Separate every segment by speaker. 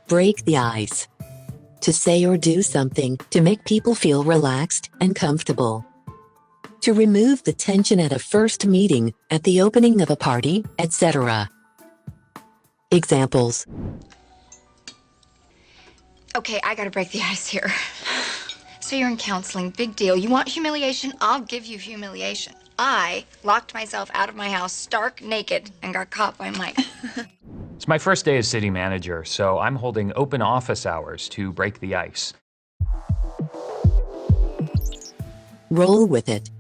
Speaker 1: Break the ice. To say or do something to make people feel relaxed and comfortable. To remove the tension at a first meeting, at the opening of a party, etc. Examples.
Speaker 2: Okay, I gotta break the ice here. So you're in counseling, big deal. You want humiliation? I'll give you humiliation. I locked myself out of my house stark naked and got caught by Mike.
Speaker 3: It's my first day as city manager, so I'm holding open office hours to break the ice.
Speaker 1: Roll with it.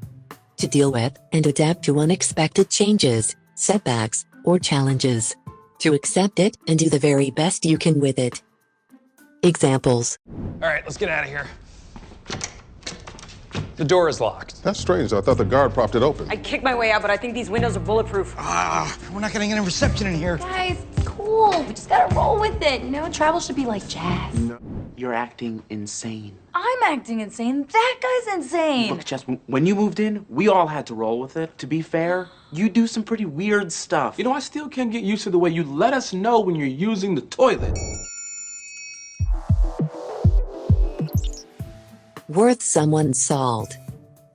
Speaker 1: To deal with and adapt to unexpected changes, setbacks, or challenges. To accept it and do the very best you can with it. Examples.
Speaker 3: All right, let's get out of here. The door is locked.
Speaker 4: That's strange. I thought the guard propped it open.
Speaker 5: I kicked my way out, but I think these windows are bulletproof.
Speaker 6: We're not getting any reception in here.
Speaker 7: Guys, it's cool. We just gotta roll with it. You know, travel should be like jazz.
Speaker 8: No, you're acting insane.
Speaker 7: I'm acting insane. That guy's insane.
Speaker 8: Look, Jess, when you moved in, we all had to roll with it. To be fair, you do some pretty weird stuff.
Speaker 9: You know, I still can't get used to the way you let us know when you're using the toilet.
Speaker 1: Worth someone's salt.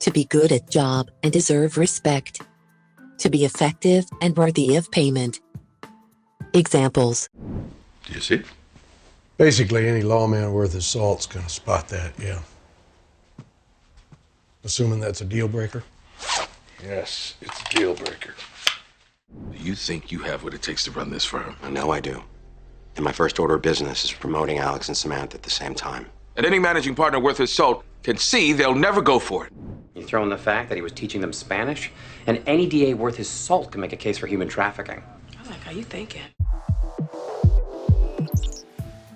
Speaker 1: To be good at job and deserve respect. To be effective and worthy of payment. Examples.
Speaker 10: Do you see?
Speaker 11: Basically, any lawman worth his salt's gonna spot that, yeah. Assuming that's a deal breaker?
Speaker 10: Yes, it's a deal breaker. Do you think you have what it takes to run this firm?
Speaker 12: I know I do. And my first order of business is promoting Alex and Samantha at the same time.
Speaker 9: And any managing partner worth his salt can see they'll never go for it.
Speaker 13: You throw in the fact that he was teaching them Spanish, and any DA worth his salt can make a case for human trafficking.
Speaker 5: I like how you thinking.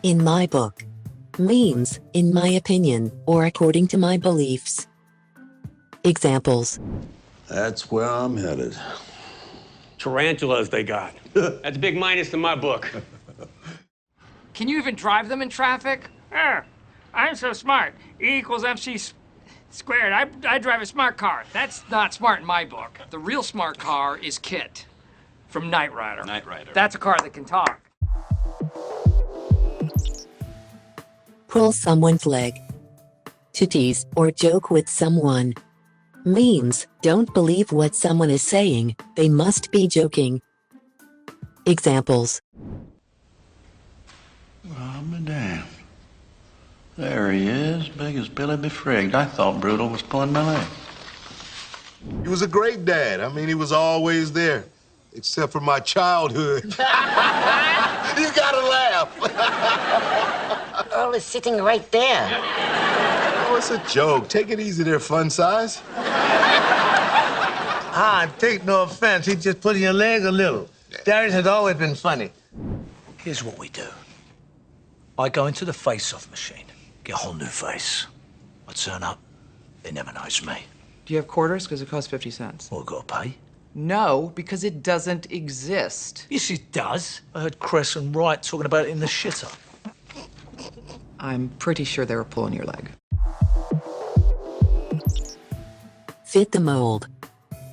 Speaker 1: In my book. Means, in my opinion, or according to my beliefs. Examples.
Speaker 10: That's where I'm headed.
Speaker 14: Tarantulas they got. That's a big minus in my book.
Speaker 15: Can you even drive them in traffic? I'm so smart. E equals MC squared. I drive a smart car. That's not smart in my book. The real smart car is Kit from Knight Rider.
Speaker 9: Knight Rider.
Speaker 15: That's a car that can talk.
Speaker 1: Pull someone's leg. To tease or joke with someone. Means, don't believe what someone is saying, they must be joking. Examples.
Speaker 10: I'm damned. There he is, big as Billy Befrigged. I thought Brutal was pulling my leg.
Speaker 16: He was a great dad. I mean, he was always there, except for my childhood. You gotta laugh.
Speaker 17: Earl is sitting right there.
Speaker 16: Oh, it's a joke. Take it easy there, fun size.
Speaker 6: Take no offense. He's just pulling your leg a little. Darius has always been funny.
Speaker 18: Here's what we do. I go into the face-off machine, get a whole new face. I turn up, they never notice me.
Speaker 19: Do you have quarters? Because it costs 50 cents.
Speaker 18: Well, gotta pay.
Speaker 19: No, because it doesn't exist.
Speaker 18: Yes, it does. I heard Cress and Wright talking about it in the shitter.
Speaker 19: I'm pretty sure they were pulling your leg.
Speaker 1: Fit the mold.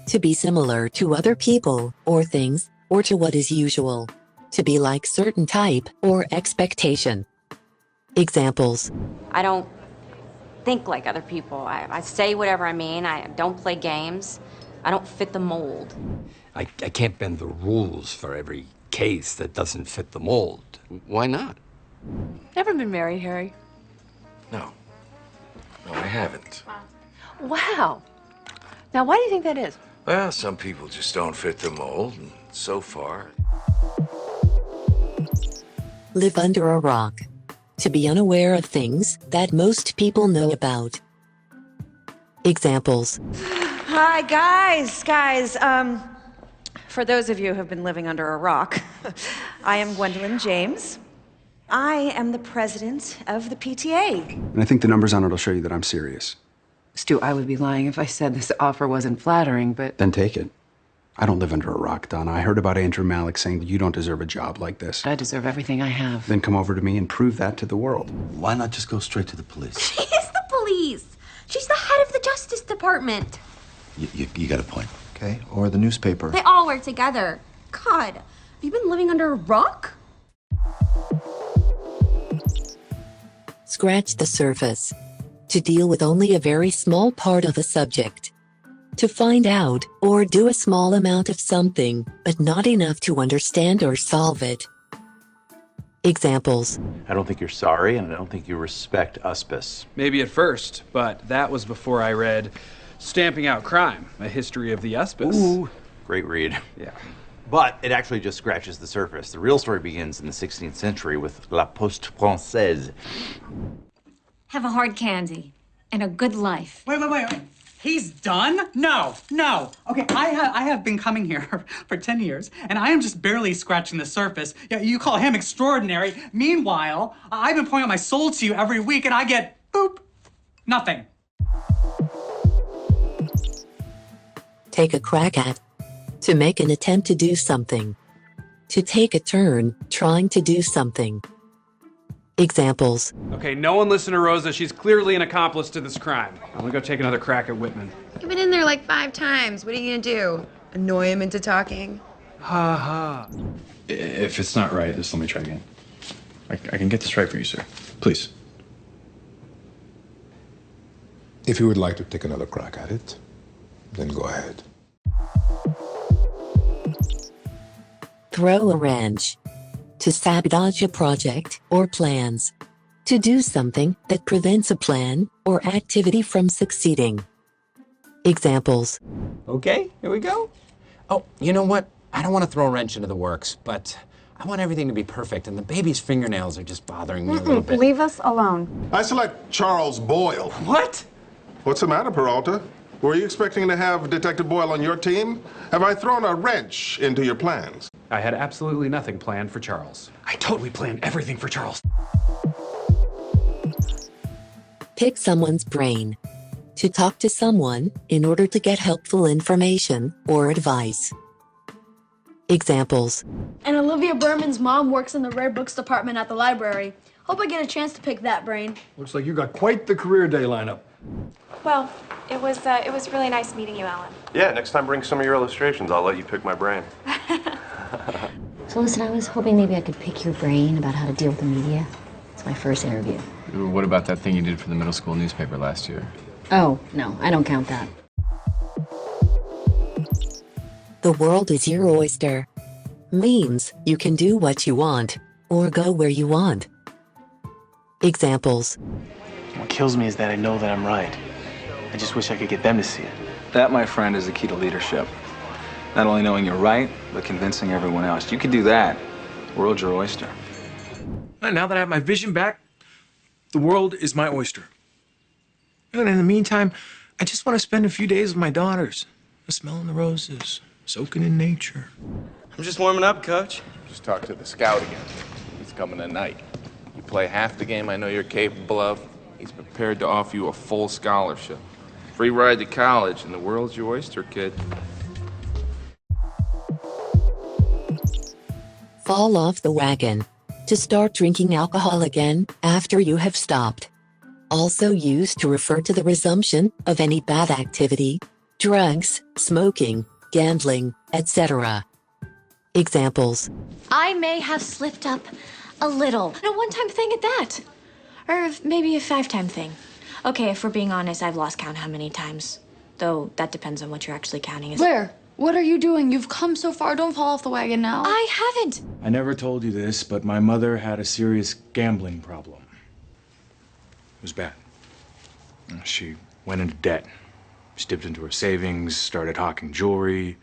Speaker 1: To be similar to other people or things, or to what is usual. To be like certain type or expectation. Examples.
Speaker 5: I don't think like other people. I say whatever I mean. I don't play games. I don't fit the mold.
Speaker 20: I can't bend the rules for every case that doesn't fit the mold.
Speaker 8: Why not?
Speaker 7: Never been married, Harry?
Speaker 10: No. No, I haven't.
Speaker 7: Wow. Now, why do you think that is?
Speaker 10: Well, some people just don't fit the mold, and so far...
Speaker 1: Live under a rock. To be unaware of things that most people know about. Examples.
Speaker 5: Hi, guys. For those of you who have been living under a rock, I am Gwendolyn James. I am the president of the PTA.
Speaker 21: And I think the numbers on it will show you that I'm serious.
Speaker 19: Stu, I would be lying if I said this offer wasn't flattering, but...
Speaker 21: Then take it. I don't live under a rock, Donna. I heard about Andrew Malik saying that you don't deserve a job like this.
Speaker 19: I deserve everything I have.
Speaker 21: Then come over to me and prove that to the world.
Speaker 10: Why not just go straight to the police?
Speaker 7: She is the police. She's the head of the Justice Department.
Speaker 10: You got a point. Okay, or the newspaper.
Speaker 7: They all work together. God, have you been living under a rock?
Speaker 1: scratch the surface. To deal with only a very small part of a subject. To find out or do a small amount of something, but not enough to understand or solve it. Examples.
Speaker 17: I don't think you're sorry, and I don't think you respect Uspis.
Speaker 22: Maybe at first, but that was before I read Stamping Out Crime, A History of the Uspis.
Speaker 17: Ooh, great read.
Speaker 22: Yeah.
Speaker 17: But it actually just scratches the surface. The real story begins in the 16th century with La Poste Française.
Speaker 23: Have a hard candy and a good life.
Speaker 24: Wait. He's done? No. Okay, I have been coming here for 10 years, and I am just barely scratching the surface. Yeah, you call him extraordinary. Meanwhile, I've been pouring out my soul to you every week, and I get, boop, nothing.
Speaker 1: Take a crack at. To make an attempt to do something. To take a turn, trying to do something. Examples.
Speaker 22: Okay, no one listen to Rosa. She's clearly an accomplice to this crime. I'm gonna go take another crack at Whitman.
Speaker 25: You've been in there like 5 times. What are you gonna do? Annoy him into talking?
Speaker 22: Ha ha.
Speaker 26: If it's not right, just let me try again. I can get this right for you, sir. Please.
Speaker 16: If you would like to take another crack at it, then go ahead.
Speaker 1: Throw a wrench. To sabotage a project or plans. To do something that prevents a plan or activity from succeeding. Examples.
Speaker 27: Okay, here we go. Oh, you know what? I don't want to throw a wrench into the works, but I want everything to be perfect, and the baby's fingernails are just bothering me a little bit.
Speaker 28: Leave us alone.
Speaker 16: I select Charles Boyle.
Speaker 22: What?
Speaker 16: What's the matter, Peralta? Were you expecting to have Detective Boyle on your team? Have I thrown a wrench into your plans?
Speaker 22: I had absolutely nothing planned for Charles. I totally planned everything for Charles.
Speaker 1: Pick someone's brain. To talk to someone in order to get helpful information or advice. Examples.
Speaker 7: And Olivia Berman's mom works in the rare books department at the library. Hope I get a chance to pick that brain.
Speaker 11: Looks like you got quite the career day lineup.
Speaker 29: Well, it was really nice meeting you, Alan.
Speaker 30: Yeah, next time bring some of your illustrations. I'll let you pick my brain.
Speaker 23: So listen, I was hoping maybe I could pick your brain about how to deal with the media. It's my first interview.
Speaker 26: What about that thing you did for the middle school newspaper last year?
Speaker 23: Oh, no, I don't count that.
Speaker 1: The world is your oyster. Means you can do what you want or go where you want. Examples.
Speaker 31: What kills me is that I know that I'm right. I just wish I could get them to see it.
Speaker 32: That, my friend, is the key to leadership. Not only knowing you're right, but convincing everyone else. You can do that. The world's your oyster.
Speaker 9: And now that I have my vision back, the world is my oyster. And in the meantime, I just want to spend a few days with my daughters, smelling the roses, soaking in nature.
Speaker 31: I'm just warming up, Coach.
Speaker 33: Just talk to the scout again. He's coming tonight. You play half the game I know you're capable of. He's prepared to offer you a full scholarship. Free ride to college, and the world's your oyster, kid.
Speaker 1: Fall off the wagon. To start drinking alcohol again after you have stopped. Also used to refer to the resumption of any bad activity, drugs, smoking, gambling, etc. Examples.
Speaker 23: I may have slipped up a little.
Speaker 7: A one-time thing at that. Or maybe a 5-time thing. Okay, if we're being honest, I've lost count how many times. Though that depends on what you're actually counting.
Speaker 34: Blair, what are you doing? You've come so far. Don't fall off the wagon now.
Speaker 7: I haven't.
Speaker 9: I never told you this, but my mother had a serious gambling problem. It was bad. She went into debt. She dipped into her savings, started hawking jewelry.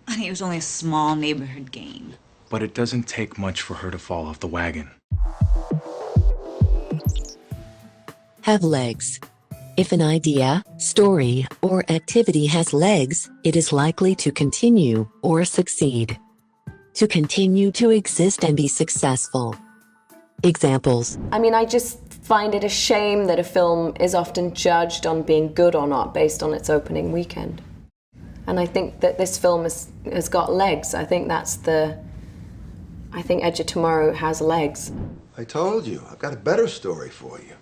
Speaker 35: Honey, it was only a small neighborhood game.
Speaker 9: But it doesn't take much for her to fall off the wagon.
Speaker 1: Have legs. If an idea, story, or activity has legs, it is likely to continue or succeed. To continue to exist and be successful. Examples.
Speaker 36: I mean, I just find it a shame that a film is often judged on being good or not based on its opening weekend. And I think that this film has got legs. I think Edge of Tomorrow has legs.
Speaker 37: I told you, I've got a better story for you.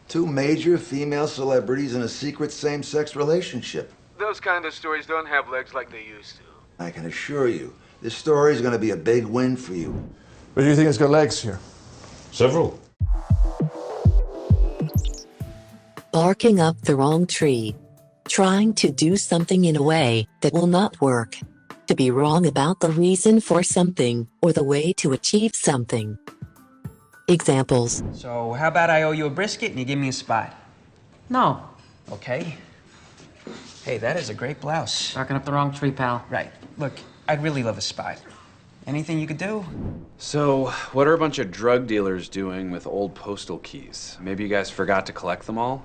Speaker 37: 2 major female celebrities in a secret same-sex relationship.
Speaker 38: Those kind of stories don't have legs like they used to.
Speaker 37: I can assure you, this story is going to be a big win for you.
Speaker 4: But do you think it's got legs here?
Speaker 11: Several.
Speaker 1: barking up the wrong tree, trying to do something in a way that will not work, to be wrong about the reason for something or the way to achieve something. Examples.
Speaker 2: So how about I owe you a brisket and you give me a spot?
Speaker 3: No.
Speaker 2: Okay. Hey, that is a great blouse.
Speaker 3: Barking up the wrong tree, pal.
Speaker 2: Right. Look, I'd really love a spot. Anything you could do?
Speaker 22: So, what are a bunch of drug dealers doing with old postal keys? Maybe you guys forgot to collect them all?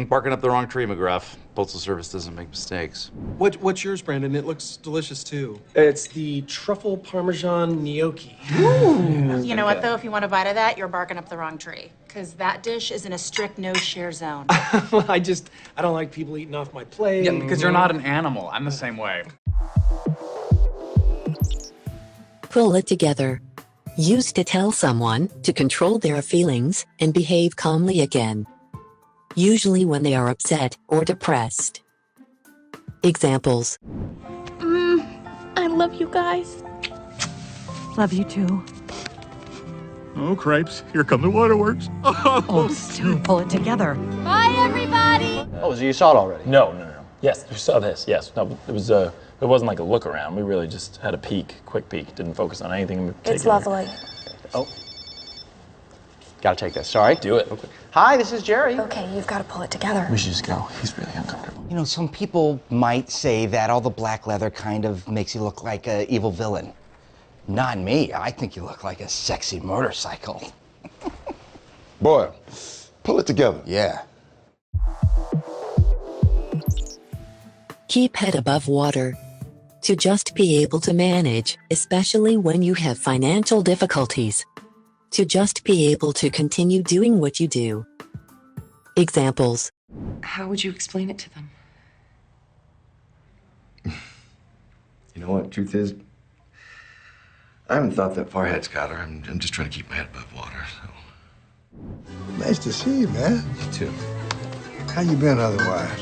Speaker 27: Barking up the wrong tree, McGruff. Postal Service doesn't make mistakes.
Speaker 5: What's yours, Brandon? It looks delicious, too. It's the truffle parmesan gnocchi.
Speaker 6: You know what, though? If you want a bite of that, you're barking up the wrong tree. Because that dish is in a strict no-share zone.
Speaker 5: Well, I don't like people eating off my plate.
Speaker 27: Yeah, because you're not an animal. I'm the same way.
Speaker 1: Pull it together. Use to tell someone to control their feelings and behave calmly again. Usually when they are upset or depressed. Examples.
Speaker 6: I love you guys.
Speaker 8: Love you too.
Speaker 10: Oh, cripes. Here come the waterworks.
Speaker 8: Oh, Stu, pull it together.
Speaker 6: Bye, everybody.
Speaker 12: Oh, so you saw it already?
Speaker 13: No. Yes, we saw this. Yes. No, it wasn't like a look around. We really just had a quick peek. Didn't focus on anything in particular.
Speaker 6: It's lovely.
Speaker 12: Oh. Gotta take this. Sorry.
Speaker 13: Do it. Okay.
Speaker 12: Hi, this is Jerry.
Speaker 6: Okay, you've got to pull it together.
Speaker 13: We should just go. He's really uncomfortable.
Speaker 14: You know, some people might say that all the black leather kind of makes you look like an evil villain. Not me. I think you look like a sexy motorcycle.
Speaker 4: Boy, pull it together.
Speaker 14: Yeah.
Speaker 1: Keep head above water. To just be able to manage, especially when you have financial difficulties. To just be able to continue doing what you do. Examples.
Speaker 8: How would you explain it to them?
Speaker 37: You know what? Truth is, I haven't thought that far ahead, Skylar. I'm just trying to keep my head above water, so. Nice to see you, man. You too. How you been otherwise?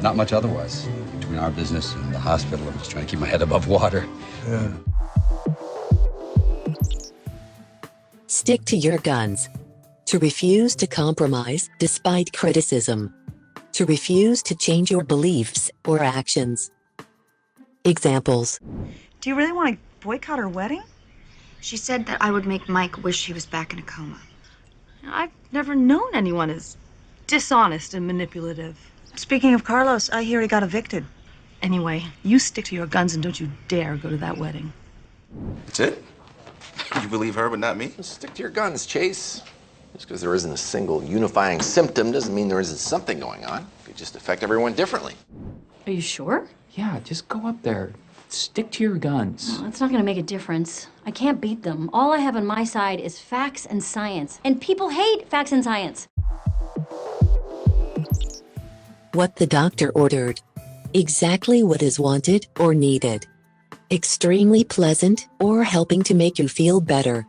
Speaker 15: Not much otherwise. Between our business and the hospital, I'm just trying to keep my head above water.
Speaker 37: Yeah.
Speaker 1: Stick to your guns. To refuse to compromise despite criticism. To refuse to change your beliefs or actions. Examples.
Speaker 8: Do you really want to boycott her wedding?
Speaker 6: She said that I would make Mike wish he was back in a coma.
Speaker 8: I've never known anyone as dishonest and manipulative. Speaking of Carlos, I hear he got evicted. Anyway, you stick to your guns and don't you dare go to that wedding.
Speaker 17: That's it? You believe her, but not me?
Speaker 37: Stick to your guns, Chase. Just because there isn't a single unifying symptom doesn't mean there isn't something going on. It could just affect everyone differently.
Speaker 8: Are you sure?
Speaker 6: Yeah, just go up there. Stick to your guns.
Speaker 23: Well, that's not going to make a difference. I can't beat them. All I have on my side is facts and science. And people hate facts and science.
Speaker 1: What the doctor ordered. Exactly what is wanted or needed. Extremely pleasant or helping to make you feel better.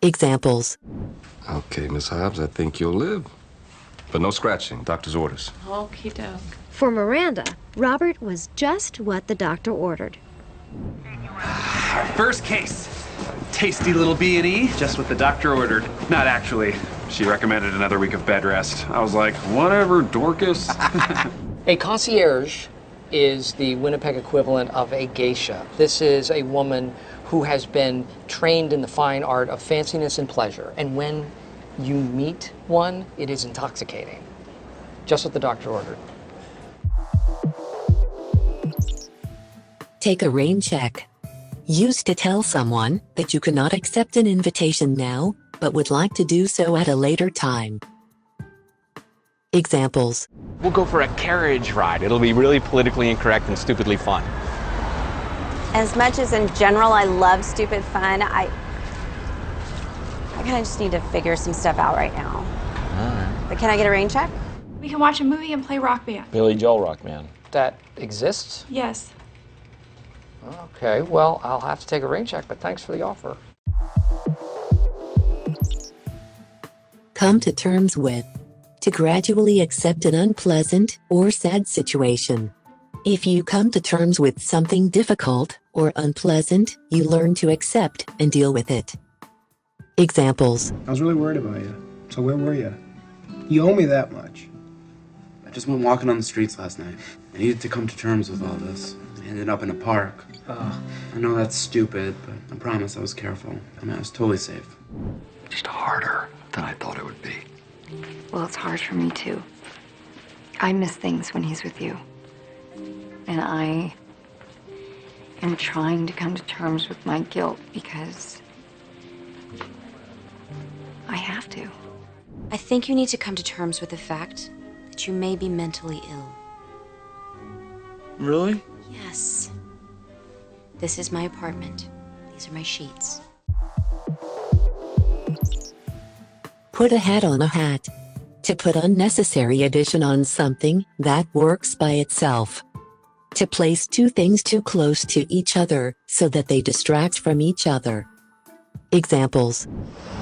Speaker 1: Examples.
Speaker 4: Okay, Miss Hobbs, I think you'll live. But no scratching, doctor's orders.
Speaker 8: Okie doke.
Speaker 18: For Miranda, Robert was just what the doctor ordered.
Speaker 22: Our first case. Tasty little B&E, just what the doctor ordered. Not actually. She recommended another week of bed rest. I was like, whatever, Dorcas.
Speaker 19: A concierge is the Winnipeg equivalent of a geisha. This is a woman who has been trained in the fine art of fanciness and pleasure. And when you meet one, it is intoxicating. Just what the doctor ordered.
Speaker 1: Take a rain check. Use to tell someone that you cannot accept an invitation now, but would like to do so at a later time. Examples.
Speaker 27: We'll go for a carriage ride. It'll be really politically incorrect and stupidly fun.
Speaker 20: As much as in general I love stupid fun, I kind of just need to figure some stuff out right now.
Speaker 27: All right.
Speaker 20: But can I get a rain check?
Speaker 29: We can watch a movie and play Rock Band.
Speaker 13: Billy Joel Rock Man.
Speaker 19: That exists?
Speaker 29: Yes.
Speaker 19: Okay, well, I'll have to take a rain check, but thanks for the offer.
Speaker 1: Come to terms with. To gradually accept an unpleasant or sad situation. If you come to terms with something difficult or unpleasant, you learn to accept and deal with it. Examples.
Speaker 5: I was really worried about you. So where were you?
Speaker 3: You owe me that much. I just went walking on the streets last night. I needed to come to terms with all this. I ended up in a park. I know that's stupid, but I promise I was careful. I mean, I was totally safe.
Speaker 15: Just harder than I thought it would be.
Speaker 7: Well, it's hard for me, too. I miss things when he's with you. And I am trying to come to terms with my guilt because I have to.
Speaker 9: I think you need to come to terms with the fact that you may be mentally ill.
Speaker 13: Really?
Speaker 9: Yes. This is my apartment. These are my sheets.
Speaker 1: Put a hat on a hat. To put unnecessary addition on something that works by itself. To place two things too close to each other so that they distract from each other. Examples.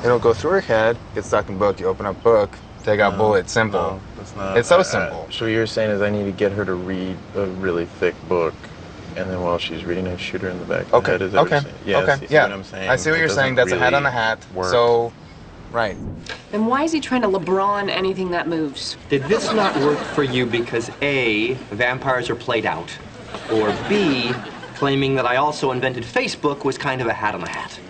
Speaker 11: It'll go through her head, get stuck in book, you open up book, take out bullet, simple.
Speaker 16: No, that's not.
Speaker 11: It's so simple.
Speaker 16: So what you're saying is I need to get her to read a really thick book, and then while she's reading, I shoot her in the back of the head. Is that what you're saying? Yeah,
Speaker 11: okay,
Speaker 16: see what I'm saying?
Speaker 11: I see what you're saying. That's a hat on a hat.
Speaker 16: Work.
Speaker 11: So, right.
Speaker 21: Then why is he trying to LeBron anything that moves?
Speaker 12: Did this not work for you because A, vampires are played out, or B, claiming that I also invented Facebook was kind of a hat on a hat?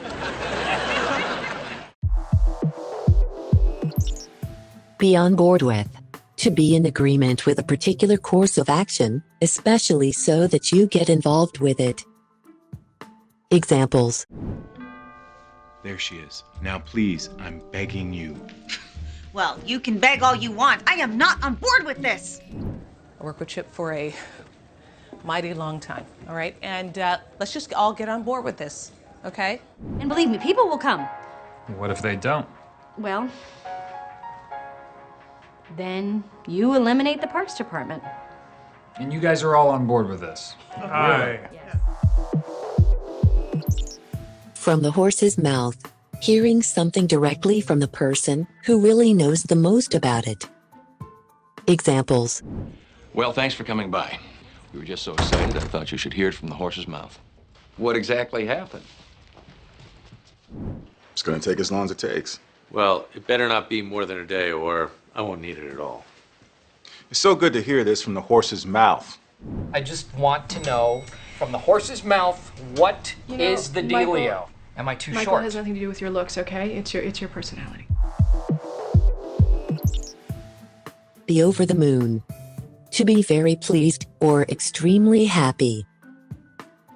Speaker 1: Be on board with. To be in agreement with a particular course of action, especially so that you get involved with it. Examples.
Speaker 21: There she is. Now please, I'm begging you.
Speaker 22: Well, you can beg all you want. I am not on board with this.
Speaker 24: I worked with Chip for a mighty long time, all right? And let's just all get on board with this, okay?
Speaker 23: And believe me, people will come.
Speaker 25: What if they don't?
Speaker 23: Well, then you eliminate the parks department.
Speaker 25: And you guys are all on board with this? Aye.
Speaker 1: From the horse's mouth. Hearing something directly from the person who really knows the most about it. Examples.
Speaker 26: Well, thanks for coming by. We were just so excited, I thought you should hear it from the horse's mouth. What exactly happened?
Speaker 37: It's gonna take as long as it takes.
Speaker 28: Well, it better not be more than a day, or I won't need it at all.
Speaker 37: It's so good to hear this from the horse's mouth.
Speaker 19: I just want to know from the horse's mouth what is the dealio?
Speaker 22: Michael,
Speaker 19: Am I too
Speaker 22: Michael
Speaker 19: short?
Speaker 22: has nothing to do with your looks, okay? It's your personality.
Speaker 1: Be over the moon. To be very pleased or extremely happy.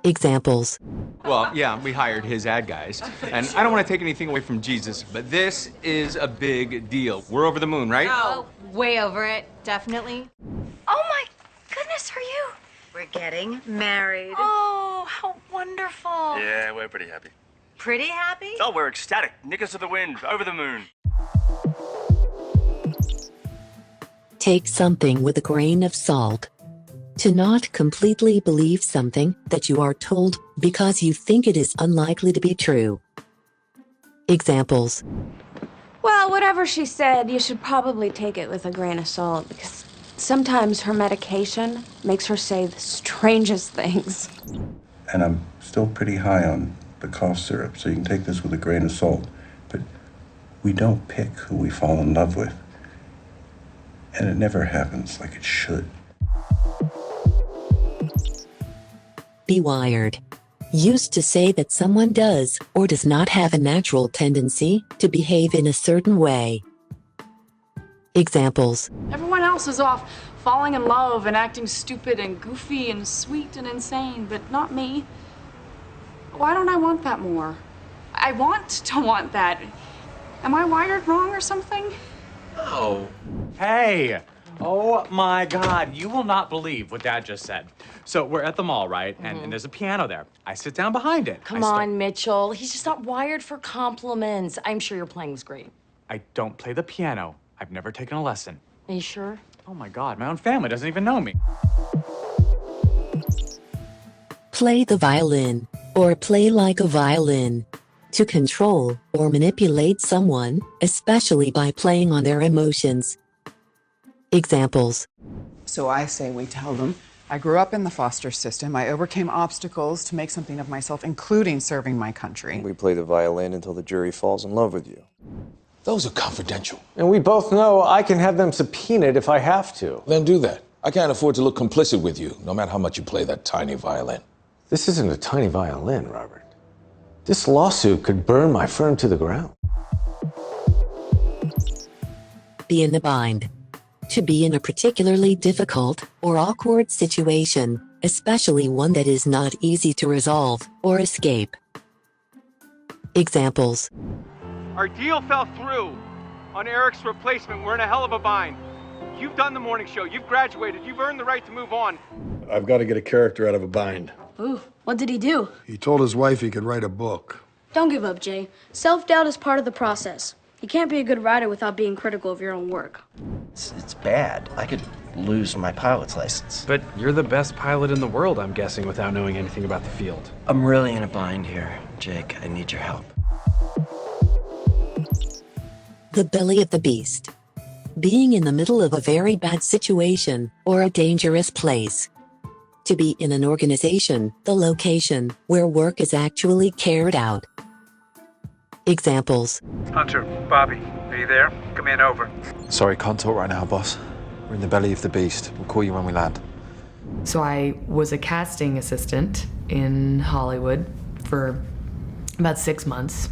Speaker 1: Examples.
Speaker 30: Well, yeah, we hired his ad guys. And I don't want to take anything away from Jesus, but this is a big deal. We're over the moon, right?
Speaker 22: Oh, way over it, definitely. Oh my goodness, are you?
Speaker 21: We're getting married.
Speaker 22: Oh, how wonderful.
Speaker 31: Yeah, we're pretty happy.
Speaker 21: Pretty happy?
Speaker 31: Oh, we're ecstatic. Nick us to the wind, over the moon.
Speaker 1: Take something with a grain of salt. To not completely believe something that you are told because you think it is unlikely to be true. Examples.
Speaker 32: Well, whatever she said, you should probably take it with a grain of salt because sometimes her medication makes her say the strangest things.
Speaker 33: And I'm still pretty high on the cough syrup, so you can take this with a grain of salt. But we don't pick who we fall in love with. And it never happens like it should.
Speaker 1: Be wired. Used to say that someone does or does not have a natural tendency to behave in a certain way. Examples.
Speaker 22: Everyone else is off falling in love and acting stupid and goofy and sweet and insane, but not me. Why don't I want that more? I want to want that. Am I wired wrong or something?
Speaker 30: Oh. Hey! Oh my God, you will not believe what Dad just said. So we're at the mall, right? And there's a piano there. I sit down behind it.
Speaker 23: Come on, Mitchell. He's just not wired for compliments. I'm sure your playing was great.
Speaker 30: I don't play the piano. I've never taken a lesson.
Speaker 23: Are you sure?
Speaker 30: Oh my God, my own family doesn't even know me.
Speaker 1: Play the violin or play like a violin. To control or manipulate someone, especially by playing on their emotions. Examples.
Speaker 34: So I say we tell them, I grew up in the foster system. I overcame obstacles to make something of myself, including serving my country.
Speaker 37: We play the violin until the jury falls in love with you.
Speaker 2: Those are confidential.
Speaker 3: And we both know I can have them subpoenaed if I have to.
Speaker 2: Then do that. I can't afford to look complicit with you, no matter how much you play that tiny violin.
Speaker 3: This isn't a tiny violin, Robert. This lawsuit could burn my firm to the ground.
Speaker 1: Be in the bind. To be in a particularly difficult or awkward situation, especially one that is not easy to resolve or escape. Examples.
Speaker 4: Our deal fell through on Eric's replacement. We're in a hell of a bind. You've done the morning show. You've graduated. You've earned the right to move on.
Speaker 5: I've got to get a character out of a bind.
Speaker 6: Ooh, what did he do?
Speaker 5: He told his wife he could write a book.
Speaker 6: Don't give up, Jay. Self-doubt is part of the process. You can't be a good writer without being critical of your own work.
Speaker 7: It's bad. I could lose my pilot's license.
Speaker 8: But you're the best pilot in the world, I'm guessing, without knowing anything about the field.
Speaker 7: I'm really in a bind here, Jake. I need your help.
Speaker 1: The belly of the beast. Being in the middle of a very bad situation or a dangerous place. To be in an organization, the location where work is actually carried out. Examples.
Speaker 10: Hunter, Bobby, are you there? Come in, over.
Speaker 14: Sorry, can't talk right now, boss. We're in the belly of the beast. We'll call you when we land.
Speaker 15: So I was a casting assistant in Hollywood for about 6 months.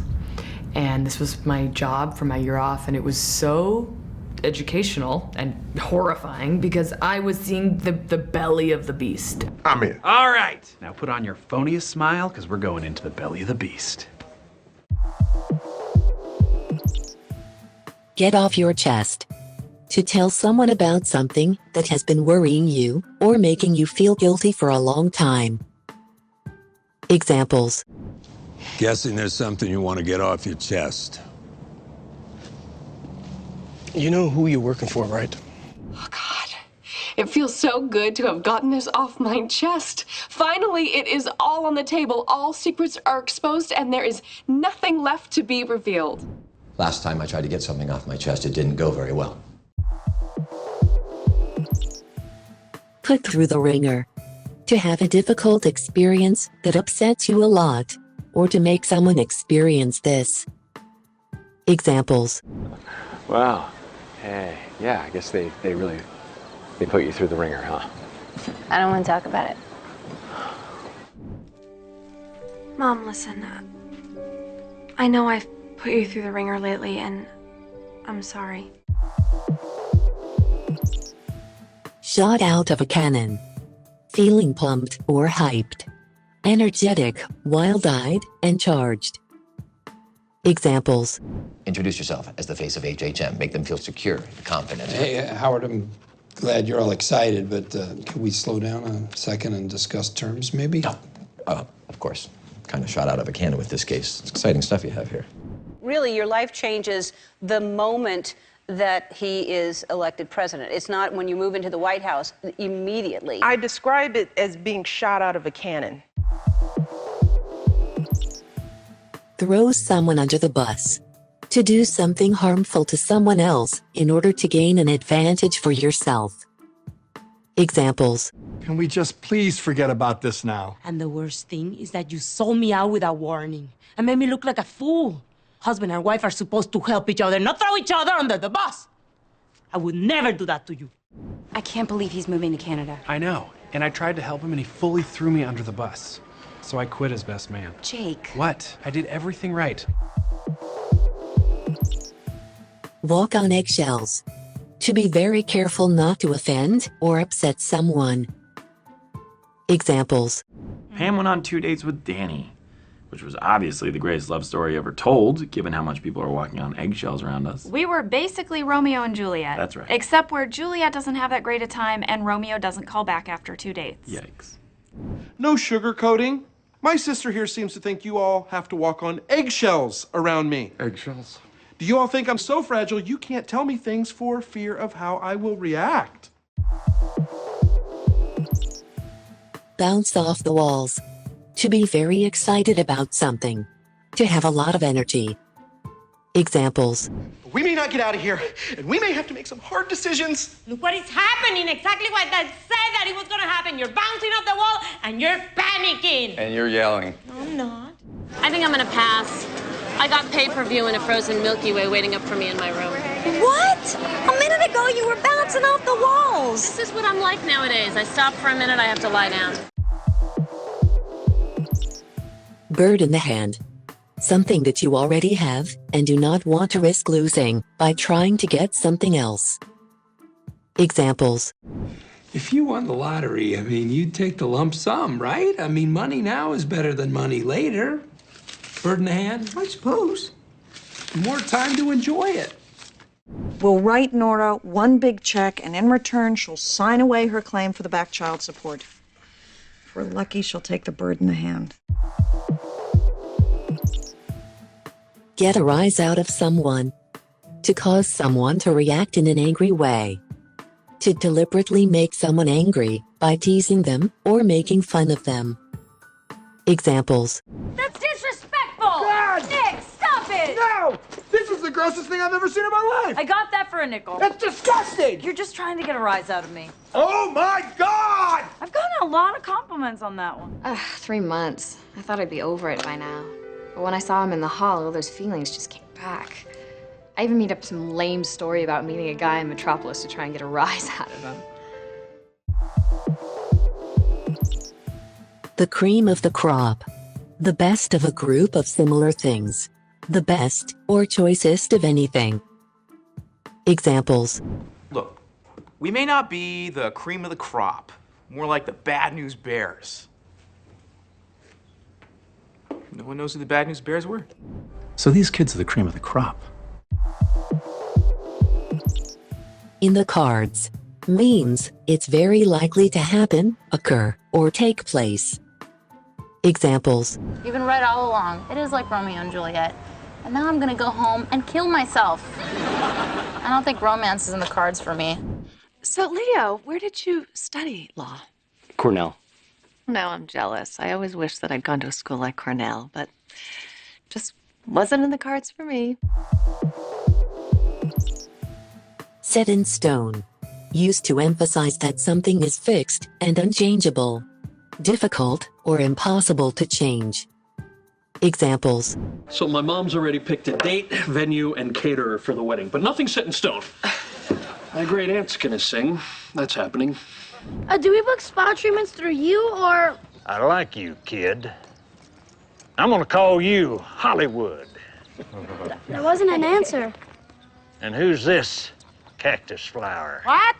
Speaker 15: And this was my job for my year off, and it was so educational and horrifying because I was seeing the belly of the beast.
Speaker 10: I'm in. All right. Now put on your phoniest smile, because we're going into the belly of the beast.
Speaker 1: Get off your chest. To tell someone about something that has been worrying you or making you feel guilty for a long time. Examples.
Speaker 17: Guessing there's something you want to get off your chest.
Speaker 18: You know who you're working for, right?
Speaker 20: Oh, God. It feels so good to have gotten this off my chest. Finally, it is all on the table. All secrets are exposed, and there is nothing left to be revealed.
Speaker 26: Last time I tried to get something off my chest, it didn't go very well.
Speaker 1: Put through the ringer. To have a difficult experience that upsets you a lot, or to make someone experience this. Examples.
Speaker 8: Wow. Hey, yeah, I guess they put you through the ringer, huh?
Speaker 32: I don't want to talk about it.
Speaker 22: Mom, listen. I know I've put you through the ringer lately, and I'm sorry.
Speaker 1: Shot out of a cannon. Feeling pumped or hyped. Energetic, wild-eyed, and charged. Examples.
Speaker 26: Introduce yourself as the face of HHM. Make them feel secure and confident.
Speaker 27: Hey, Howard, I'm glad you're all excited, but could we slow down a second and discuss terms, maybe?
Speaker 26: No. Of course. Kind of shot out of a cannon with this case. It's exciting stuff you have here.
Speaker 29: Really, your life changes the moment that he is elected president. It's not when you move into the White House immediately.
Speaker 35: I describe it as being shot out of a cannon.
Speaker 1: Throw someone under the bus. To do something harmful to someone else in order to gain an advantage for yourself. Examples.
Speaker 5: Can we just please forget about this now?
Speaker 36: And the worst thing is that you sold me out without warning and made me look like a fool. Husband and wife are supposed to help each other, not throw each other under the bus. I would never do that to you.
Speaker 9: I can't believe he's moving to Canada.
Speaker 8: I know, and I tried to help him, and he fully threw me under the bus. So I quit as best man.
Speaker 9: Jake.
Speaker 8: What? I did everything right.
Speaker 1: Walk on eggshells. To be very careful not to offend or upset someone. Examples.
Speaker 13: Pam went on 2 dates with Danny, which was obviously the greatest love story ever told, given how much people are walking on eggshells around us.
Speaker 22: We were basically Romeo and Juliet.
Speaker 13: That's right.
Speaker 22: Except where Juliet doesn't have that great a time and Romeo doesn't call back after 2 dates.
Speaker 13: Yikes.
Speaker 38: No sugarcoating. My sister here seems to think you all have to walk on eggshells around me.
Speaker 21: Eggshells?
Speaker 38: Do you all think I'm so fragile you can't tell me things for fear of how I will react?
Speaker 1: Bounce off the walls. To be very excited about something. To have a lot of energy. Examples.
Speaker 38: We may not get out of here, and we may have to make some hard decisions.
Speaker 36: Look what is happening, exactly what that said that it was gonna happen. You're bouncing off the wall and you're panicking.
Speaker 21: And you're yelling.
Speaker 36: No, I'm not.
Speaker 32: I think I'm gonna pass.
Speaker 2: I got pay-per-view and a frozen Milky Way waiting up for me in my room.
Speaker 36: What? A minute ago you were bouncing off the walls.
Speaker 2: This is what I'm like nowadays. I stop for a minute, I have to lie down.
Speaker 1: Bird in the hand. Something that you already have and do not want to risk losing by trying to get something else. Examples.
Speaker 3: If you won the lottery, I mean, you'd take the lump sum, right? I mean, money now is better than money later. Bird in the hand, I suppose. More time to enjoy it.
Speaker 4: We'll write Nora one big check, and in return, she'll sign away her claim for the back child support. If we're lucky, she'll take the bird in the hand.
Speaker 1: Get a rise out of someone. To cause someone to react in an angry way. To deliberately make someone angry by teasing them or making fun of them. Examples.
Speaker 36: That's disrespectful! God! Nick, stop it!
Speaker 38: No! This is the grossest thing I've ever seen in my life!
Speaker 36: I got that for a nickel.
Speaker 38: That's disgusting!
Speaker 36: You're just trying to get a rise out of me.
Speaker 38: Oh my God!
Speaker 36: I've gotten a lot of compliments on that one.
Speaker 9: 3 months. I thought I'd be over it by now. But when I saw him in the hall, all those feelings just came back. I even made up some lame story about meeting a guy in Metropolis to try and get a rise out of him.
Speaker 1: The cream of the crop. The best of a group of similar things. The best or choicest of anything. Examples.
Speaker 10: Look, we may not be the cream of the crop, more like the bad news bears. No one knows who the bad news bears were. So these kids are the cream of the crop.
Speaker 1: In the cards. Means it's very likely to happen, occur, or take place. Examples.
Speaker 6: You've been right all along. It is like Romeo and Juliet. And now I'm gonna go home and kill myself. I don't think romance is in the cards for me.
Speaker 7: So, Leo, where did you study law?
Speaker 8: Cornell.
Speaker 7: No, I'm jealous. I always wished that I'd gone to a school like Cornell, but just wasn't in the cards for me.
Speaker 1: Set in stone. Used to emphasize that something is fixed and unchangeable. Difficult or impossible to change. Examples.
Speaker 11: So my mom's already picked a date, venue, and caterer for the wedding, but nothing's set in stone. My great aunt's gonna sing. That's happening.
Speaker 32: Do we book spa treatments through you, or...?
Speaker 12: I like you, kid. I'm gonna call you Hollywood.
Speaker 32: That wasn't an answer.
Speaker 12: And who's this cactus flower?
Speaker 32: What?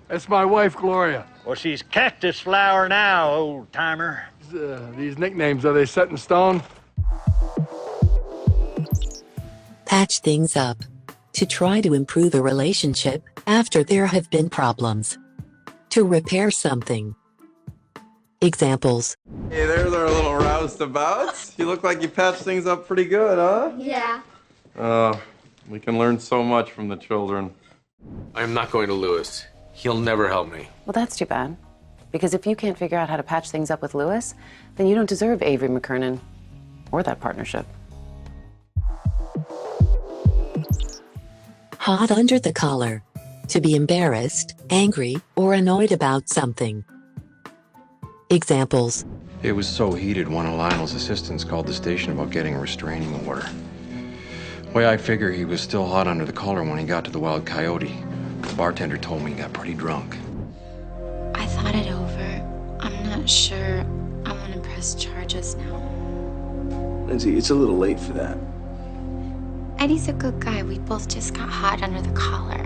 Speaker 5: That's my wife, Gloria.
Speaker 12: Well, she's cactus flower now, old timer.
Speaker 5: These nicknames, are they set in stone?
Speaker 1: Patch things up. To try to improve a relationship after there have been problems. To repair something. Examples.
Speaker 16: Hey, there's our little roustabouts. You look like you patched things up pretty good, huh?
Speaker 32: Yeah.
Speaker 16: We can learn so much from the children.
Speaker 19: I'm not going to Lewis. He'll never help me.
Speaker 23: Well, that's too bad. Because if you can't figure out how to patch things up with Lewis, then you don't deserve Avery McKernan or that partnership.
Speaker 1: Hot under the collar. To be embarrassed, angry, or annoyed about something. Examples.
Speaker 26: It was so heated, one of Lionel's assistants called the station about getting a restraining order. Way I figure he was still hot under the collar when he got to the Wild Coyote. The bartender told me he got pretty drunk.
Speaker 9: I thought it over. I'm not sure I want to press charges now.
Speaker 10: Lindsay, it's a little late for that.
Speaker 9: Eddie's a good guy. We both just got hot under the collar.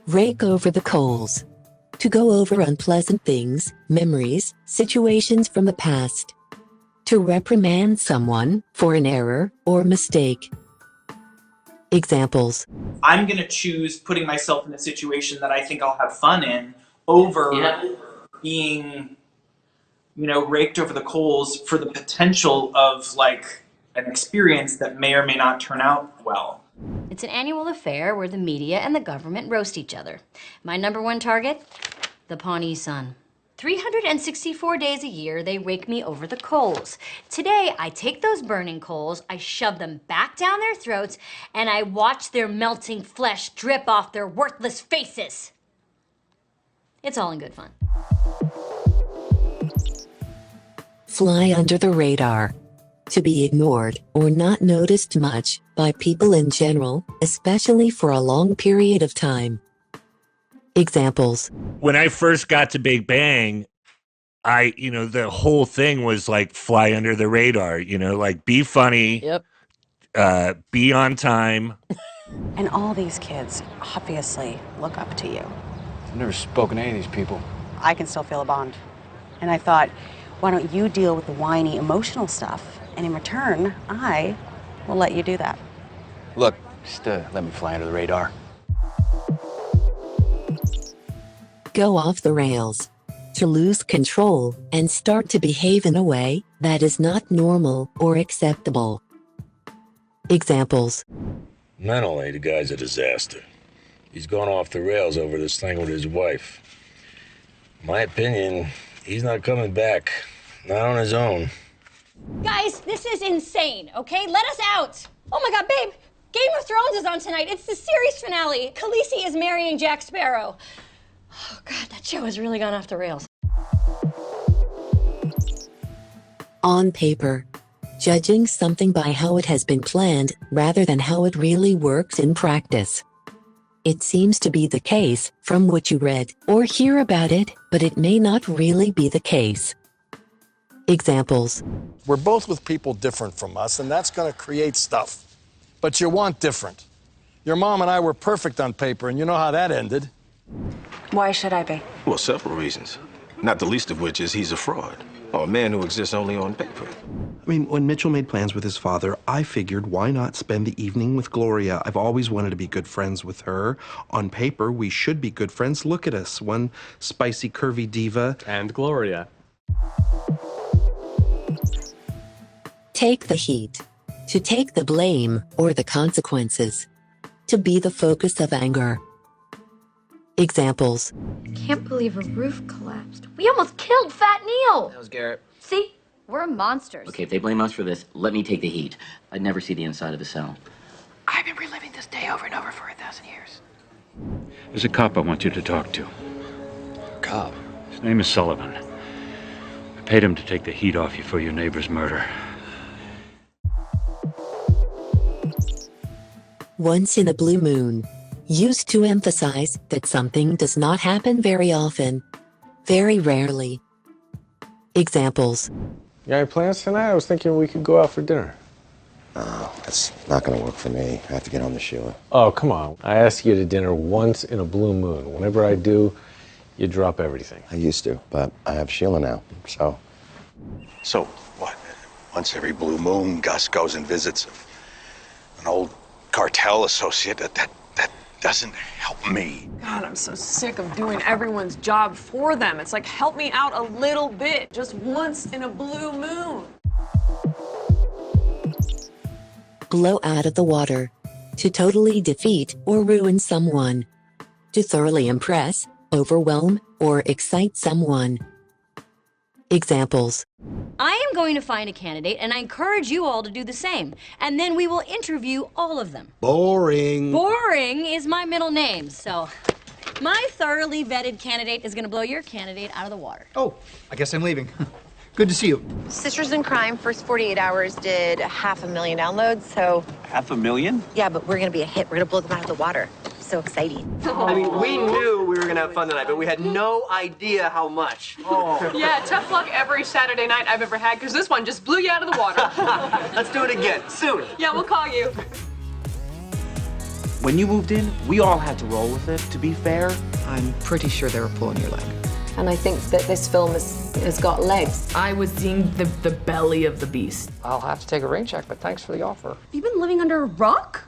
Speaker 1: Rake over the coals. To go over unpleasant things, memories, situations from the past. To reprimand someone for an error or mistake. Examples.
Speaker 24: I'm going to choose putting myself in a situation that I think I'll have fun in over being, raked over the coals for the potential of, an experience that may or may not turn out well.
Speaker 25: It's an annual affair where the media and the government roast each other. My number one target? The Pawnee Sun. 364 days a year, they rake me over the coals. Today, I take those burning coals, I shove them back down their throats, and I watch their melting flesh drip off their worthless faces. It's all in good fun.
Speaker 1: fly under the radar. To be ignored or not noticed much by people in general, especially for a long period of time. Examples.
Speaker 12: When I first got to Big Bang, the whole thing was like fly under the radar, like be funny.
Speaker 23: Yep.
Speaker 12: Be on time.
Speaker 23: And all these kids obviously look up to you.
Speaker 26: I've never spoken to any of these people.
Speaker 23: I can still feel a bond. And I thought, why don't you deal with the whiny emotional stuff? And in return, I will let you do that.
Speaker 26: Look, just let me fly under the radar.
Speaker 1: Go off the rails. To lose control and start to behave in a way that is not normal or acceptable. Examples.
Speaker 2: Mentally, the guy's a disaster. He's gone off the rails over this thing with his wife. In my opinion, he's not coming back. Not on his own.
Speaker 25: Guys, this is insane, okay? Let us out! Oh my god, babe! Game of Thrones is on tonight. It's the series finale. Khaleesi is marrying Jack Sparrow. Oh god, that show has really gone off the rails.
Speaker 1: On paper. Judging something by how it has been planned rather than how it really works in practice. It seems to be the case from what you read or hear about it, but it may not really be the case. Examples.
Speaker 13: We're both with people different from us, and that's going to create stuff. But you want different. Your mom and I were perfect on paper, and you know how that ended.
Speaker 32: Why should I be?
Speaker 14: Well, several reasons. Not the least of which is he's a fraud, or a man who exists only on paper.
Speaker 38: I mean, when Mitchell made plans with his father, I figured, why not spend the evening with Gloria? I've always wanted to be good friends with her. On paper, we should be good friends. Look at us, one spicy, curvy diva.
Speaker 8: And Gloria.
Speaker 1: Take the heat. To take the blame or the consequences. To be the focus of anger. Examples.
Speaker 15: Can't believe a roof collapsed. We almost killed Fat Neil.
Speaker 17: That was Garrett.
Speaker 15: See? We're monsters.
Speaker 17: Okay, if they blame us for this, let me take the heat. I'd never see the inside of a cell.
Speaker 15: I've been reliving this day over and over for 1,000 years.
Speaker 12: There's a cop I want you to talk to.
Speaker 26: Cop?
Speaker 12: His name is Sullivan. I paid him to take the heat off you for your neighbor's murder.
Speaker 1: Once in a blue moon. Used to emphasize that something does not happen very often. Very rarely. Examples.
Speaker 26: You got any plans tonight? I was thinking we could go out for dinner.
Speaker 18: Oh, that's not gonna work for me. I have to get home to Sheila.
Speaker 8: Oh, come on. I ask you to dinner once in a blue moon. Whenever I do, you drop everything.
Speaker 18: I used to, but I have Sheila now, so.
Speaker 14: So, what? Once every blue moon, Gus goes and visits an old cartel associate. That doesn't help me.
Speaker 20: God, I'm so sick of doing everyone's job for them. It's like, help me out a little bit, just once in a blue moon.
Speaker 1: Blow out of the water. To totally defeat or ruin someone. To thoroughly impress, overwhelm, or excite someone. Examples.
Speaker 25: I am going to find a candidate, and I encourage you all to do the same. And then we will interview all of them.
Speaker 13: Boring.
Speaker 25: Boring is my middle name, so my thoroughly vetted candidate is going to blow your candidate out of the water.
Speaker 21: Oh, I guess I'm leaving. Good to see you.
Speaker 22: Sisters in Crime, first 48 hours did 500,000 downloads, so...
Speaker 10: 500,000?
Speaker 22: Yeah, but we're gonna be a hit. We're gonna blow them out of the water. So exciting.
Speaker 27: I mean, we knew we were gonna have fun tonight, but we had no idea how much.
Speaker 20: Oh. Yeah, tough luck every Saturday night I've ever had, because this one just blew you out of the water.
Speaker 27: Let's do it again, soon.
Speaker 20: Yeah, we'll call you.
Speaker 10: When you moved in, we all had to roll with it. To be fair,
Speaker 22: I'm pretty sure they were pulling your leg.
Speaker 28: And I think that this film has got legs.
Speaker 29: I was seeing the belly of the beast.
Speaker 8: I'll have to take a rain check, but thanks for the offer.
Speaker 25: Have you been living under a rock?